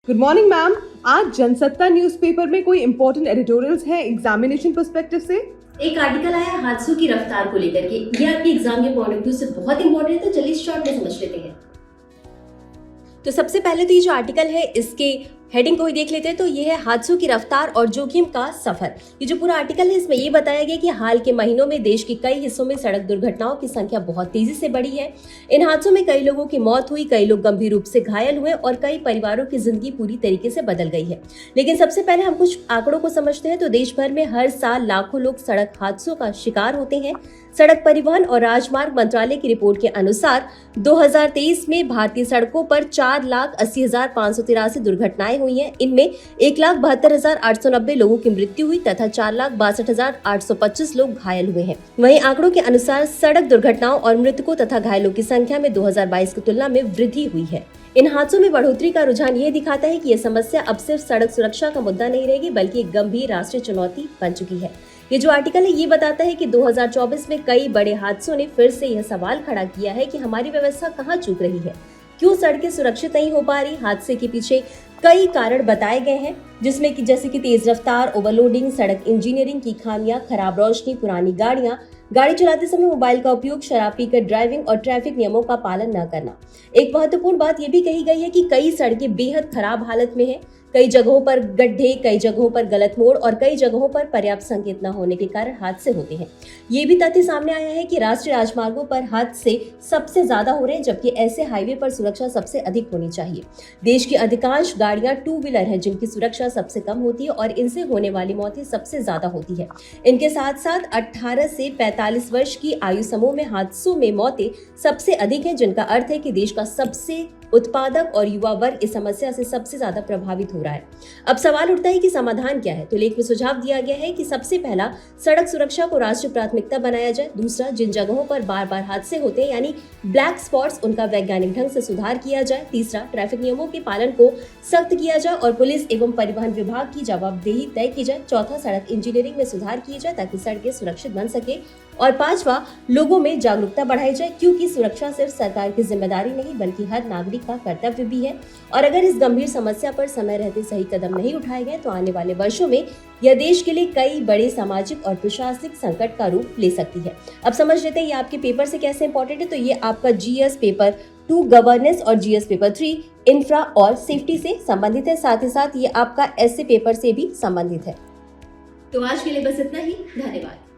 Good morning ma'am. आज Jansatta newspaper में कोई इंपॉर्टेंट एडिटोरियल्स हैं एग्जामिनेशन पर्सपेक्टिव से? एक आर्टिकल आया है हादसों की रफ्तार को लेकर के। ये आपके एग्जाम के पॉइंट ऑफ व्यू से बहुत इंपॉर्टेंट है, तो चलिए शॉर्ट में समझ लेते हैं। तो सबसे पहले तो ये जो आर्टिकल है इसके हेडिंग को ही देख लेते हैं। तो ये है हादसों की रफ्तार और जोखिम का सफर। ये जो पूरा आर्टिकल है इसमें ये बताया गया कि हाल के महीनों में देश के कई हिस्सों में सड़क दुर्घटनाओं की संख्या बहुत तेजी से बढ़ी है। इन हादसों में कई लोगों की मौत हुई, कई लोग गंभीर रूप से घायल हुए और कई परिवारों की जिंदगी पूरी तरीके से बदल गई है। लेकिन सबसे पहले हम कुछ आंकड़ों को समझते हैं। तो देश भर में हर साल लाखों लोग सड़क हादसों का शिकार होते हैं। सड़क परिवहन और राजमार्ग मंत्रालय की रिपोर्ट के अनुसार 2023 में भारतीय सड़कों पर 4,80,583 दुर्घटनाएं हुई हैं। इनमें 1,72,890 लोगों की मृत्यु हुई तथा 4,62,825 लोग घायल हुए हैं। वहीं आंकड़ों के अनुसार सड़क दुर्घटनाओं और मृतकों तथा घायलों की संख्या में 2022 की तुलना में वृद्धि हुई है। इन हादसों में बढ़ोतरी का रुझान ये दिखाता है कि यह समस्या अब सिर्फ सड़क सुरक्षा का मुद्दा नहीं रहेगी, बल्कि एक गंभीर राष्ट्रीय चुनौती बन चुकी है। ये जो आर्टिकल है ये बताता है कि 2024 में कई बड़े हादसों ने फिर से यह सवाल खड़ा किया है कि हमारी व्यवस्था कहाँ चूक रही है, क्यों सड़कें सुरक्षित नहीं हो पा रही। हादसे के पीछे कई कारण बताए गए हैं, जिसमें कि जैसे कि तेज रफ्तार, ओवरलोडिंग, सड़क इंजीनियरिंग की खामियां, खराब रोशनी, पुरानी गाड़ियां, गाड़ी चलाते समय मोबाइल का उपयोग, शराब पीकर ड्राइविंग और ट्रैफिक नियमों का पालन न करना। एक महत्वपूर्ण बात यह भी कही गई है कि कई सड़कें बेहद खराब हालत में हैं। कई जगहों पर गड्ढे, कई जगहों पर गलत मोड़ और कई जगहों पर पर्याप्त संकेत न होने के कारण हादसे होते हैं। ये भी तथ्य सामने आया है कि राष्ट्रीय राजमार्गों पर हादसे सबसे ज्यादा हो रहे हैं, जबकि ऐसे हाईवे पर सुरक्षा सबसे अधिक होनी चाहिए। देश की अधिकांश गाड़ियां टू व्हीलर हैं, जिनकी सुरक्षा सबसे कम होती है और इनसे होने वाली मौतें सबसे ज्यादा होती है। इनके साथ साथ 18 से 45 वर्ष की आयु समूह में हादसों में मौतें सबसे अधिक हैं, जिनका अर्थ है कि देश का सबसे उत्पादक और युवा वर्ग इस समस्या से सबसे ज्यादा प्रभावित हो रहा है। अब सवाल उठता है कि समाधान क्या है। तो लेख में सुझाव दिया गया है कि सबसे पहला, सड़क सुरक्षा को राष्ट्रीय प्राथमिकता बनाया जाए। दूसरा, जिन जगहों पर बार बार हादसे होते हैं यानी ब्लैक स्पॉट्स, उनका वैज्ञानिक ढंग से सुधार किया जाए। तीसरा, ट्रैफिक नियमों के पालन को सख्त किया जाए और पुलिस एवं परिवहन विभाग की जवाबदेही तय की जाए। चौथा, सड़क इंजीनियरिंग में सुधार किए जाए ताकि सड़कें सुरक्षित बन सके। और पांचवा, लोगों में जागरूकता बढ़ाई जाए, क्योंकि सुरक्षा सिर्फ सरकार की जिम्मेदारी नहीं बल्कि हर नागरिक का कर्तव्य भी है। और अगर इस गंभीर समस्या पर समय रहते सही कदम नहीं उठाए गए तो आने वाले वर्षों में यह देश के लिए कई बड़े सामाजिक और प्रशासनिक संकट का रूप ले सकती है। अब समझ लेते हैं ये आपके पेपर से कैसे इंपॉर्टेंट है। तो ये आपका जीएस पेपर 2 गवर्नेंस और जीएस पेपर 3 इंफ्रा और सेफ्टी से संबंधित है। साथ ही साथ ये आपका एसए पेपर से भी संबंधित है। तो आज के लिए बस इतना ही। धन्यवाद।